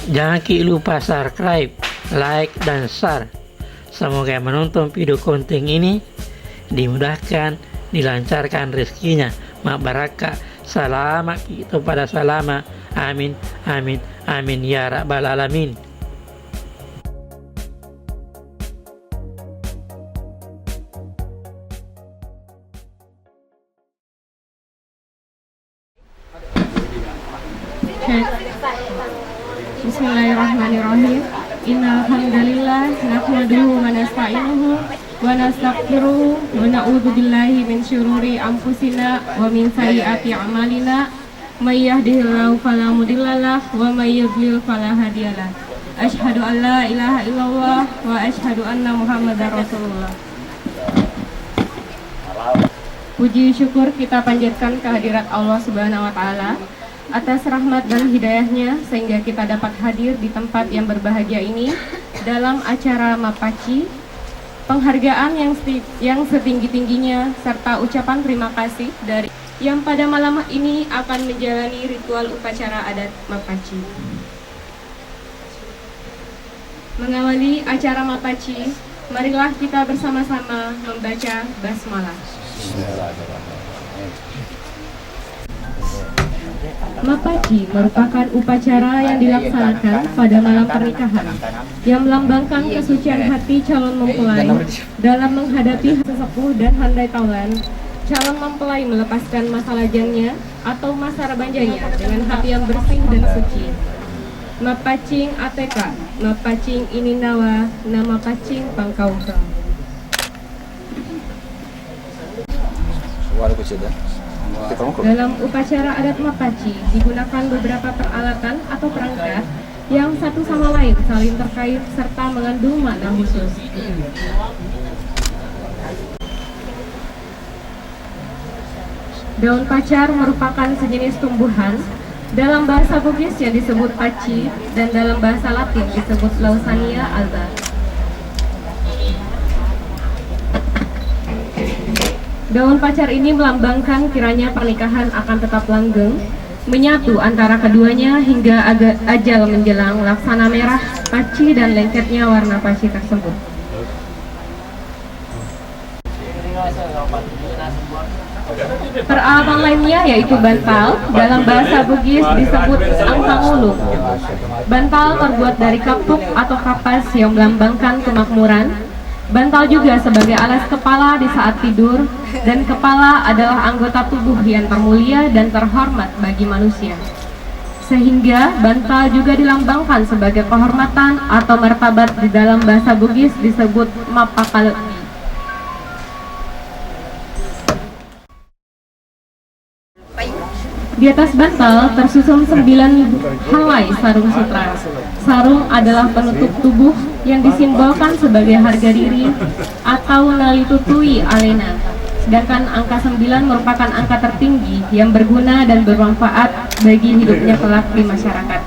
Jangan lupa subscribe, like, dan share. Semoga menonton video konten ini dimudahkan, dilancarkan rezekinya, barakah, selamat kita pada selama. Amin, amin, amin ya rabbal alamin. Bismillahirrahmanirrahim. Innal hamdalillah nahmaduhu wa nasta'inuhu wa nastaghfiruhu wa na'udzu billahi min syururi anfusina wa min sayyiati a'malina. May yahdihillahu fala mudhillalah wa may yudlil fala hadiyalah. Asyhadu an la ilaha illallah wa asyhadu anna Muhammadar Rasulullah. Puji syukur kita panjatkan kehadirat Allah Subhanahu wa taala atas rahmat dan hidayahnya sehingga kita dapat hadir di tempat yang berbahagia ini dalam acara Mapaci, penghargaan yang setinggi-tingginya serta ucapan terima kasih dari yang pada malam ini akan menjalani ritual upacara adat Mapaci. Mengawali acara Mapaci, marilah kita bersama-sama membaca basmalah. Mapaci merupakan upacara yang dilaksanakan pada malam pernikahan yang melambangkan kesucian hati calon mempelai dalam menghadapi sesepuh dan handai taulan. Calon mempelai melepaskan masa lajangnya atau masa rebanjanya dengan hati yang bersih dan suci. Mapacing ATK, mapacing ini nawa, nama pacing pangkauka. Dalam upacara adat Mapaci digunakan beberapa peralatan atau perangkat yang satu sama lain saling terkait serta mengandung makna khusus. Daun pacar merupakan sejenis tumbuhan dalam bahasa Bugis yang disebut paci dan dalam bahasa Latin disebut Lawsania alba. Daun pacar ini melambangkan kiranya pernikahan akan tetap langgeng, menyatu antara keduanya hingga ajal menjelang laksana merah paci dan lengketnya warna paci tersebut. Peralatan lainnya yaitu bantal, dalam bahasa Bugis disebut angkangulung. Bantal terbuat dari kapuk atau kapas yang melambangkan kemakmuran. Bantal juga sebagai alas kepala di saat tidur, dan kepala adalah anggota tubuh yang termulia dan terhormat bagi manusia. Sehingga bantal juga dilambangkan sebagai kehormatan atau martabat di dalam bahasa Bugis disebut mapakalebi. Di atas bantal tersusun 9 helai sarung sutra. Sarung adalah penutup tubuh yang disimbolkan sebagai harga diri atau nalitutui alena. Sedangkan angka 9 merupakan angka tertinggi yang berguna dan bermanfaat bagi hidupnya kelak di masyarakat.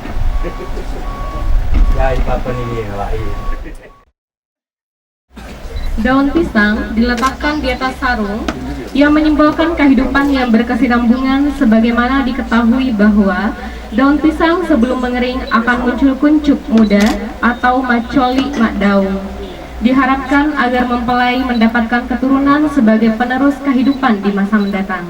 Daun pisang diletakkan di atas sarung yang menyimbolkan kehidupan yang berkesinambungan, sebagaimana diketahui bahwa daun pisang sebelum mengering akan muncul kuncup muda atau macoli mak daun. Diharapkan agar mempelai mendapatkan keturunan sebagai penerus kehidupan di masa mendatang.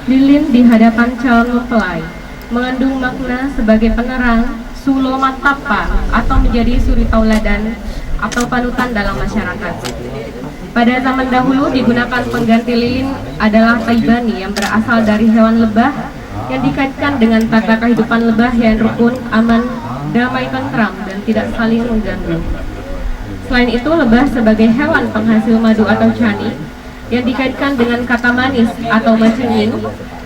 Lilin di hadapan calon mempelai mengandung makna sebagai penerang, sulo matapa atau menjadi suri tauladan atau panutan dalam masyarakat. Pada zaman dahulu digunakan pengganti lilin adalah taibani yang berasal dari hewan lebah yang dikaitkan dengan tata kehidupan lebah yang rukun, aman, damai, tentram, dan tidak saling mengganggu. Selain itu, lebah sebagai hewan penghasil madu atau cani yang dikaitkan dengan kata manis atau macingin,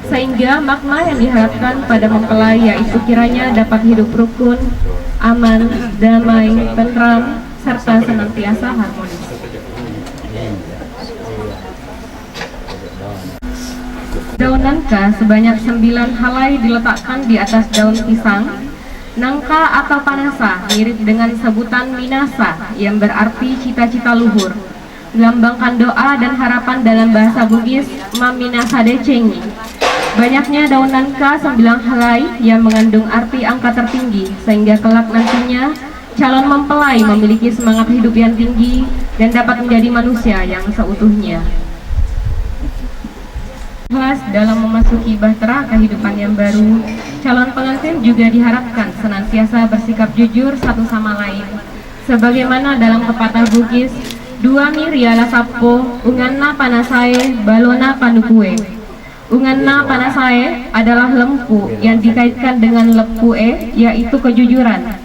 sehingga makna yang diharapkan pada mempelai yaitu kiranya dapat hidup rukun, aman, damai, tentram, serta senantiasa harmonis. Daun nangka sebanyak 9 helai diletakkan di atas daun pisang. Nangka atau panasa mirip dengan sebutan minasa yang berarti cita-cita luhur. melambangkan doa dan harapan dalam bahasa Bugis Maminasa Decengi. Banyaknya daunan K9 helai yang mengandung arti angka tertinggi, sehingga kelak nantinya calon mempelai memiliki semangat hidup yang tinggi dan dapat menjadi manusia yang seutuhnya. Dalam memasuki bahtera kehidupan yang baru, calon pengantin juga diharapkan senantiasa bersikap jujur satu sama lain. Sebagaimana dalam pepatah Bugis, dua miriala sapo, unganna panasae, balona panukue. Unganna panasae adalah lempu yang dikaitkan dengan lepue, yaitu kejujuran.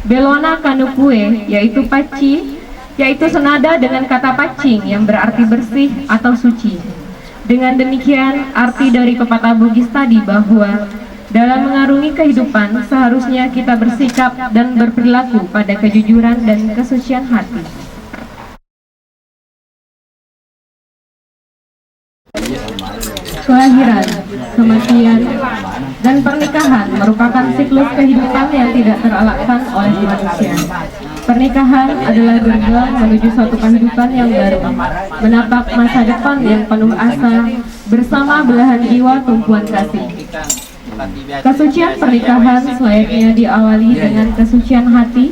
Belona kanukue, yaitu paci, yaitu senada dengan kata pacing yang berarti bersih atau suci. Dengan demikian, arti dari pepatah Bugis tadi bahwa dalam mengarungi kehidupan seharusnya kita bersikap dan berperilaku pada kejujuran dan kesucian hati. Kelahiran, kematian, dan pernikahan merupakan siklus kehidupan yang tidak terelakkan oleh manusia. Pernikahan adalah gerbang menuju suatu kehidupan yang baru, menapak masa depan yang penuh asa bersama belahan jiwa tumpuan kasih. Kesucian pernikahan selayaknya diawali dengan kesucian hati,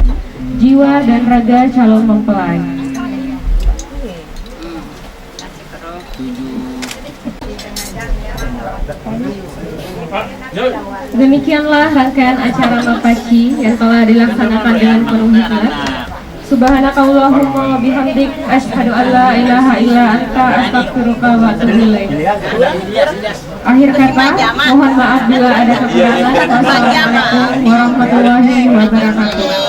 jiwa, dan raga calon mempelai. Demikianlah rangkaian acara Mapaci yang telah dilaksanakan dengan penuh hikmat. Subhanakallahumma wa bihamdik, asyhadu an la ilaha illa anta, astaghfiruka wa atubu ilaik. Akhir kata, mohon maaf bila ada kekurangan. Wassalamualaikum warahmatullahi wabarakatuh.